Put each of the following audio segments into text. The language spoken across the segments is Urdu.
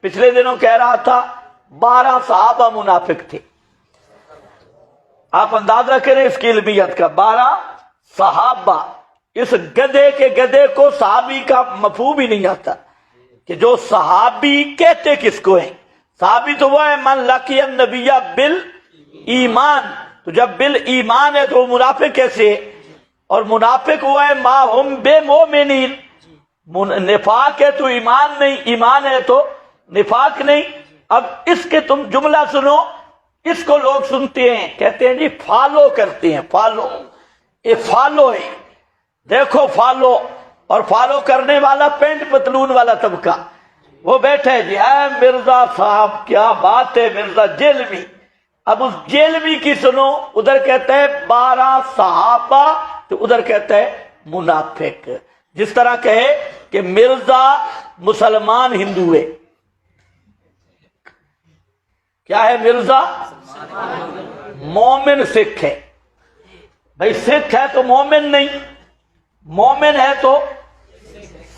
پچھلے دنوں کہہ رہا تھا 12 صحابہ منافق تھے. آپ اندازہ کریں اس کی علمیت کا. 12 صحابہ. اس گدھے کے گدھے کو صحابی کا مفہوم ہی نہیں آتا کہ جو صحابی کہتے کس کو ہیں. صحابی تو وہ ہے من لقی النبی بالایمان. تو جب بالایمان ہے تو منافق کیسے ہے؟ اور منافق وہ ہے ما ہم بے مومنین. نفاق ہے تو ایمان نہیں، ایمان ہے تو نفاق نہیں. اب اس کے تم جملہ سنو، اس کو لوگ سنتے ہیں کہتے ہیں جی فالو کرتے ہیں. فالو، یہ فالو ہے. دیکھو فالو، اور فالو کرنے والا پینٹ پتلون والا طبقہ وہ بیٹھے جی اے مرزا صاحب کیا بات ہے مرزا جیلوی. اب اس جیلوی کی سنو، ادھر کہتا ہے 12 صحابہ تو ادھر کہتا ہے منافق. جس طرح کہے کہ مرزا مسلمان ہندو ہے. کیا ہے مرزا؟ مومن سکھ ہے. بھائی سکھ ہے تو مومن نہیں، مومن ہے تو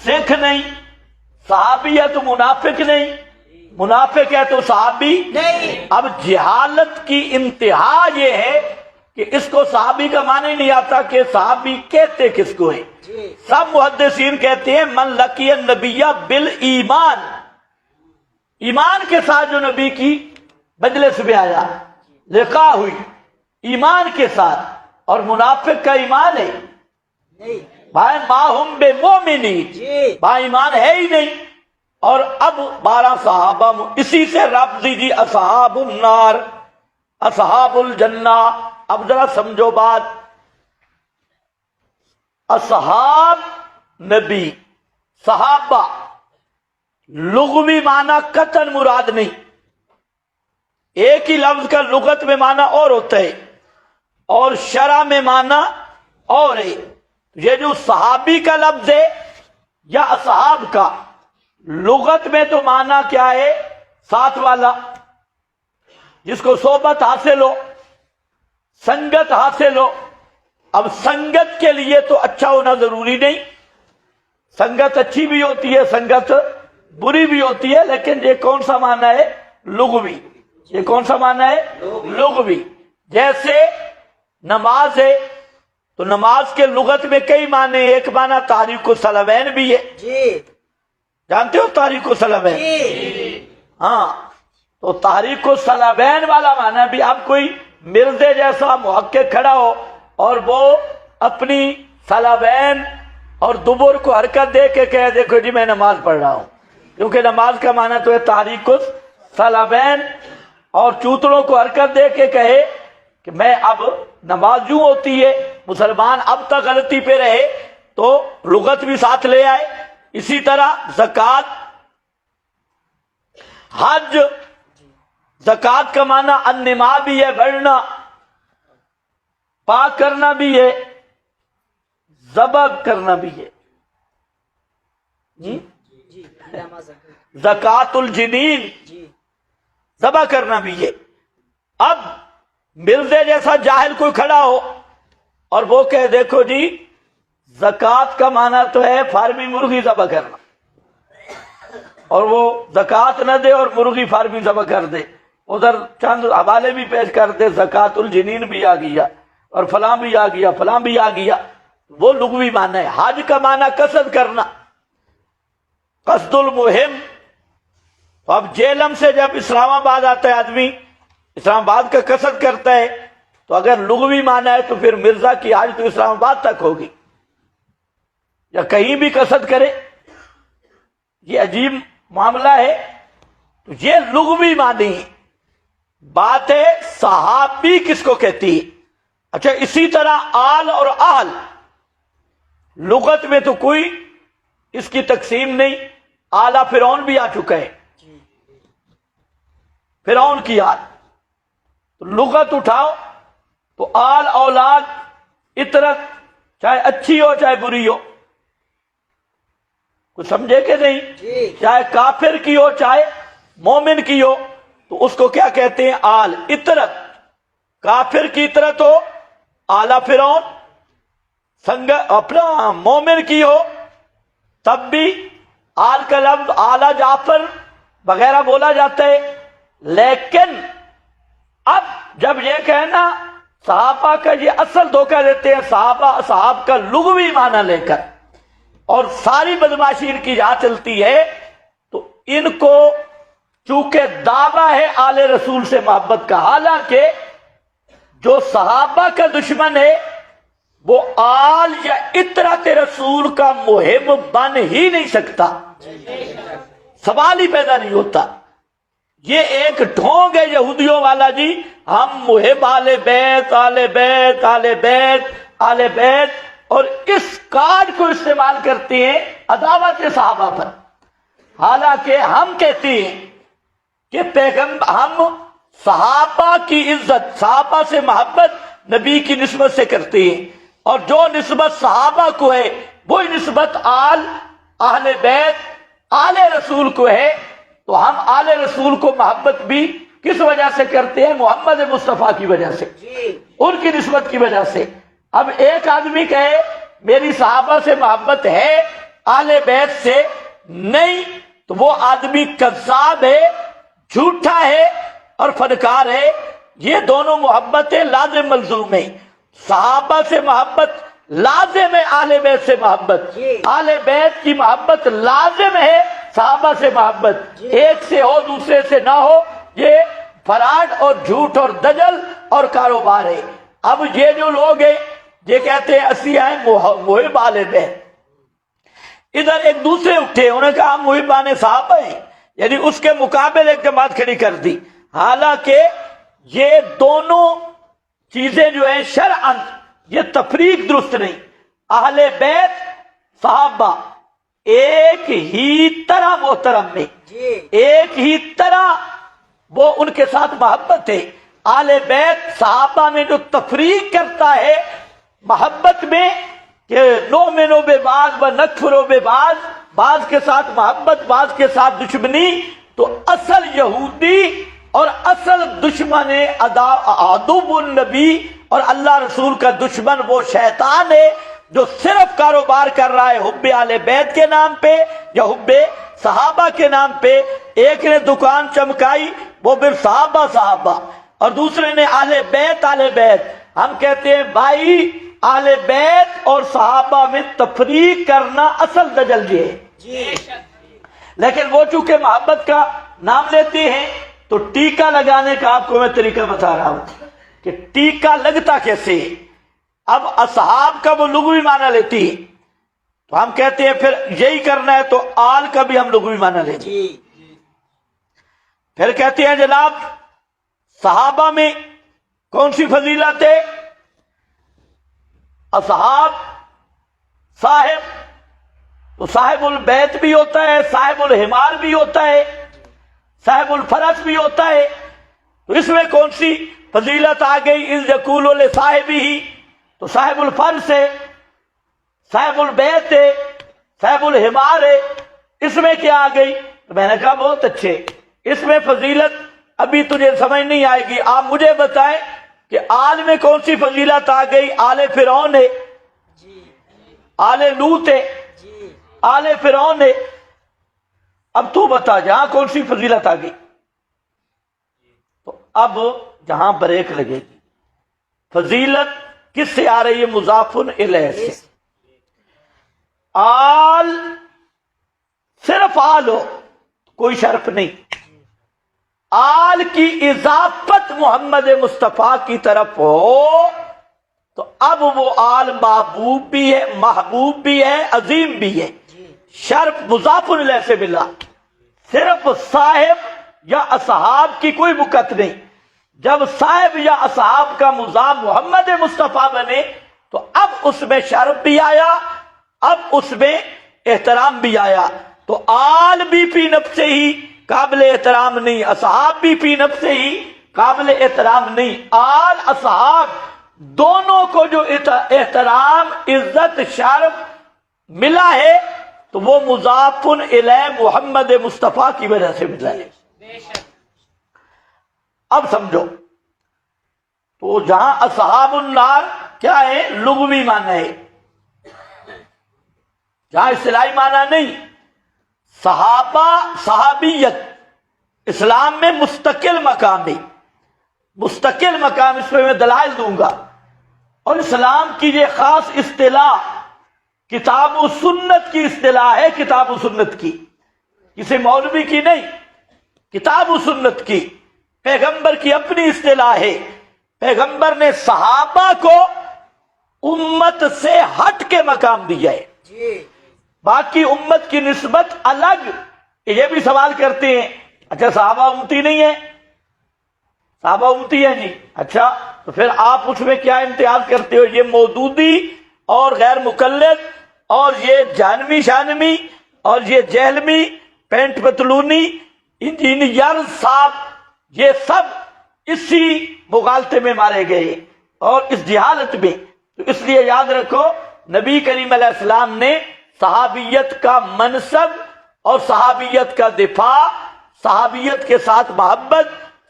سکھ نہیں، صحابی ہے تو منافق نہیں، منافق ہے تو صحابی نہیں. اب جہالت کی انتہا یہ ہے کہ اس کو صحابی کا معنی ہی نہیں آتا کہ صحابی کہتے کس کو ہیں. سب محدثین کہتے ہیں من لقی النبی بالایمان، ایمان کے ساتھ جو نبی کی مجلس میں آیا، لقاء ہوئی ایمان کے ساتھ. اور منافق کا ایمان ہے بھائی ما ہم بے مومنین، بھائی ایمان ہے ہی نہیں. اور اب 12 صحابہ اسی سے رب دیجیے اصحاب النار اصحاب الجنہ. اب ذرا سمجھو بات. اصحاب نبی، صحابہ لغوی معنی قطعاً مراد نہیں. ایک ہی لفظ کا لغت میں معنی اور ہوتا ہے اور شرع میں معنی اور ہے. یہ جو صحابی کا لفظ ہے یا اصحاب کا، لغت میں تو معنی کیا ہے؟ ساتھ والا، جس کو صحبت حاصل ہو، سنگت حاصل ہو. اب سنگت کے لیے تو اچھا ہونا ضروری نہیں، سنگت اچھی بھی ہوتی ہے سنگت بری بھی ہوتی ہے. لیکن یہ کون سا معنی ہے؟ لغوی. یہ کون سا معنی ہے؟ لغوی. جیسے نماز ہے تو نماز کے لغت میں کئی معنی ہیں. ایک معنی تحریک الصلوین بھی ہے. جانتے ہو تحریک الصلوین؟ ہاں، تو تحریک الصلوین والا معنی بھی. اب کوئی مرزے جیسا محقق کھڑا ہو اور وہ اپنی صلوین اور دبر کو حرکت دے کے کہے دیکھو جی میں نماز پڑھ رہا ہوں، کیونکہ نماز کا معنی تو ہے تحریک الصلوین. اور چوتڑوں کو حرکت دے کے کہے کہ میں اب نماز یوں ہوتی ہے، مسلمان اب تک غلطی پہ رہے تو لغت بھی ساتھ لے آئے. اسی طرح زکوٰۃ، حج. زکوٰۃ کا معنی انما بھی ہے، بڑھنا، پاک کرنا بھی ہے، ذبح کرنا بھی ہے. زکوٰۃ الجنین، ذبح کرنا بھی ہے. اب مرزے جیسا جاہل کوئی کھڑا ہو اور وہ کہے دیکھو جی زکوٰۃ کا معنی تو ہے فارمی مرغی ذبح کرنا، اور وہ زکوٰۃ نہ دے اور مرغی فارمی ذبح کر دے. ادھر چند حوالے بھی پیش کر دے، زکوٰۃ الجنین بھی آ گیا اور فلاں بھی آ گیا، فلاں بھی آ گیا. وہ لغوی معنی ہے. حج کا معنی قصد کرنا، قصد المہم. اب جیلم سے جب اسلام آباد آتا ہے آدمی، اسلام آباد کا قصد کرتا ہے، تو اگر لغوی معنی ہے تو پھر مرزا کی حج تو اسلام آباد تک ہوگی یا کہیں بھی قصد کرے. یہ عجیب معاملہ ہے. تو یہ لغوی معنی ہے. بات ہے صحابی کس کو کہتی ہے. اچھا اسی طرح آل اور اہل، لغت میں تو کوئی اس کی تقسیم نہیں. آلہ فرعون بھی آ چکا ہے، فرعون کی آل. تو لغت اٹھاؤ تو آل اولاد اطرت، چاہے اچھی ہو چاہے بری ہو. کچھ سمجھے کہ نہیں؟ چاہے کافر کی ہو چاہے مومن کی ہو، تو اس کو کیا کہتے ہیں؟ آل، اطرت. کافر کی اطرت ہو آلہ فرعون، سنگ اپنا مومن کی ہو تب بھی آل کا لفظ آلہ جعفر وغیرہ بولا جاتا ہے، لیکن اب جب یہ کہنا صحابہ کا، یہ اصل دھوکہ دیتے ہیں صحابہ صحاب کا لغوی معنی لے کر، اور ساری بدماشی ان کی یہاں چلتی ہے۔ تو ان کو چونکہ دعویٰ ہے آل رسول سے محبت کا، حالانکہ جو صحابہ کا دشمن ہے وہ آل یا اطرات رسول کا محب بن ہی نہیں سکتا، سوال ہی پیدا نہیں ہوتا۔ یہ ایک ڈھونگ ہے یہودیوں والا، جی ہم محب آل بیت آل بیت آل بیت آل بیت، اور اس کارڈ کو استعمال کرتے ہیں عداوت صحابہ پر، حالانکہ ہم کہتے ہیں کہ پیغمبر، ہم صحابہ کی عزت، صحابہ سے محبت نبی کی نسبت سے کرتے ہیں، اور جو نسبت صحابہ کو ہے وہی نسبت اہل بیت آل رسول کو ہے۔ تو ہم آل رسول کو محبت بھی کس وجہ سے کرتے ہیں؟ محمد مصطفیٰ کی وجہ سے، ان کی نسبت کی وجہ سے۔ اب ایک آدمی کہے میری صحابہ سے محبت ہے آل بیت سے نہیں، تو وہ آدمی کذاب ہے، جھوٹا ہے اور فنکار ہے۔ یہ دونوں محبتیں لازم ملزوم ہیں، صحابہ سے محبت لازم ہے، آل بیت سے محبت، آل بیت کی محبت لازم ہے، صحابہ سے محبت ایک سے ہو دوسرے سے نہ ہو، یہ فراڈ اور جھوٹ اور دجل اور کاروبار ہے۔ اب یہ جو لوگ ہیں یہ کہتے ہیں اسی ہیں محب آل بیت، ادھر ایک دوسرے اٹھے، انہوں نے کہا ہم محبان صحابہ ہیں، یعنی اس کے مقابل ایک جماعت کھڑی کر دی۔ حالانکہ یہ دونوں چیزیں جو ہیں شرعاً یہ تفریق درست نہیں۔ اہل بیت صحابہ ایک ہی طرح محترم میں، ایک ہی طرح وہ ان کے ساتھ محبت ہے۔ آل بیت صحابہ میں جو تفریق کرتا ہے محبت میں کہ نؤمن ببعض و نکفر ببعض، بعض کے ساتھ محبت بعض کے ساتھ دشمنی، تو اصل یہودی اور اصل دشمن عدو النبی اور اللہ رسول کا دشمن وہ شیطان ہے جو صرف کاروبار کر رہا ہے حب آل بیت کے نام پہ یا حب صحابہ کے نام پہ۔ ایک نے دکان چمکائی وہ پھر صحابہ صحابہ، اور دوسرے نے آل بیت آل بیت۔ ہم کہتے ہیں بھائی آل بیت اور صحابہ میں تفریق کرنا اصل دجل یہ ہے، لیکن وہ چونکہ محبت کا نام لیتے ہیں تو ٹیکا لگانے کا آپ کو میں طریقہ بتا رہا ہوں کہ ٹیکا لگتا کیسے ہے۔ اب اصحاب کا وہ لغوی معنی لیتی ہے، تو ہم کہتے ہیں پھر یہی کرنا ہے تو آل کا بھی ہم لغوی معنی لیتے ہیں۔ پھر کہتے ہیں جناب صحابہ میں کون سی فضیلت ہے؟ اصحاب صاحب، تو صاحب البیت بھی ہوتا ہے، صاحب الحمار بھی ہوتا ہے، صاحب الفرس بھی ہوتا ہے، تو اس میں کون سی فضیلت آ گئی؟ اذ یقول لصاحبہ، تو صاحب الفرس ہے، صاحب البیت ہے، صاحب الحمار ہے، اس میں کیا آ گئی؟ تو میں نے کہا بہت اچھے، اس میں فضیلت ابھی تجھے سمجھ نہیں آئے گی، آپ مجھے بتائیں کہ آل میں کون سی فضیلت آ گئی؟ آل فرعون ہے، آل لوط ہے، آل فرعون ہے، اب تو بتا جہاں کون سی فضیلت آ گئی؟ تو اب جہاں بریک لگے گی، فضیلت کس سے آ رہی ہے؟ مضاف الیہ سے۔ آل صرف آل ہو کوئی شرف نہیں، آل کی اضافت محمد مصطفیٰ کی طرف ہو تو اب وہ آل محبوب بھی ہے، محبوب بھی ہے، عظیم بھی ہے، شرف مضاف الیہ سے ملا۔ صرف صاحب یا اصحاب کی کوئی بکت نہیں، جب صاحب یا اصحاب کا مضاف محمد مصطفیٰ بنے تو اب اس میں شرف بھی آیا، اب اس میں احترام بھی آیا۔ تو آل بھی فی نفسہ ہی قابل احترام نہیں، اصحاب بھی فی نفسہ ہی قابل احترام نہیں۔ آل اصحاب دونوں کو جو احترام عزت شرف ملا ہے تو وہ مضاف الیہ محمد مصطفیٰ کی وجہ سے ملا ہے۔ اب سمجھو، تو جہاں اصحاب النار کیا ہے؟ لغوی معنی ہے، جہاں اصطلاحی معنی نہیں۔ صحابہ صحابیت اسلام میں مستقل مقام نہیں، مستقل مقام، اس پہ میں دلائل دوں گا۔ اور اسلام کی یہ خاص اصطلاح کتاب و سنت کی اصطلاح ہے، کتاب و سنت کی، کسی مولوی کی نہیں، کتاب و سنت کی، پیغمبر کی اپنی اصطلاح ہے۔ پیغمبر نے صحابہ کو امت سے ہٹ کے مقام دیا ہے، باقی امت کی نسبت الگ۔ یہ بھی سوال کرتے ہیں اچھا صحابہ امتی نہیں ہے؟ صحابہ امتی ہے جی، اچھا تو پھر آپ اس میں کیا امتیاز کرتے ہو؟ یہ مودودی اور غیر مقلد اور یہ جہنمی شانمی اور یہ جہلمی پینٹ پتلونی انجینئر صاحب، یہ سب اسی مغالطے میں مارے گئے اور اس جہالت میں۔ تو اس لیے یاد رکھو، نبی کریم علیہ السلام نے صحابیت کا منصب اور صحابیت کا دفاع، صحابیت کے ساتھ محبت،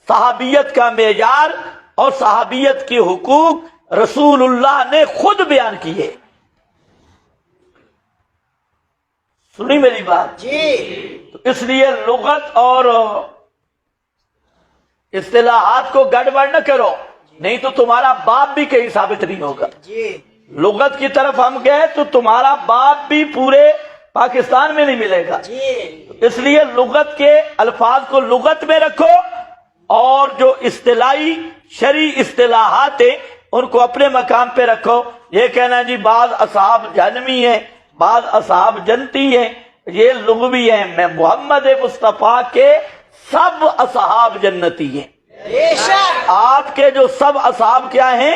صحابیت کا معیار اور صحابیت کے حقوق رسول اللہ نے خود بیان کیے۔ سنی میری بات جی؟ تو اس لیے لغت اور اصطلاحات کو گڑبڑ نہ کرو، نہیں تو تمہارا باپ بھی کہیں ثابت نہیں ہوگا۔ لغت کی طرف ہم گئے تو تمہارا باپ بھی پورے پاکستان میں نہیں ملے گا۔ اس لیے لغت کے الفاظ کو لغت میں رکھو اور جو اصطلاحی شرعی اصطلاحات ہیں ان کو اپنے مقام پہ رکھو۔ یہ کہنا جی بعض اصحاب جہنمی ہیں، بعض اصحاب جنتی ہیں، یہ لغوی ہیں۔ میں محمد مصطفیٰ کے سب اصحاب جنتی ہیں، آپ کے جو سب اصحاب کیا ہیں؟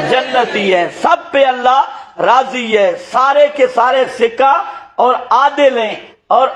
جنتی ہیں، سب پہ اللہ راضی ہے، سارے کے سارے سکہ اور عادل ہیں اور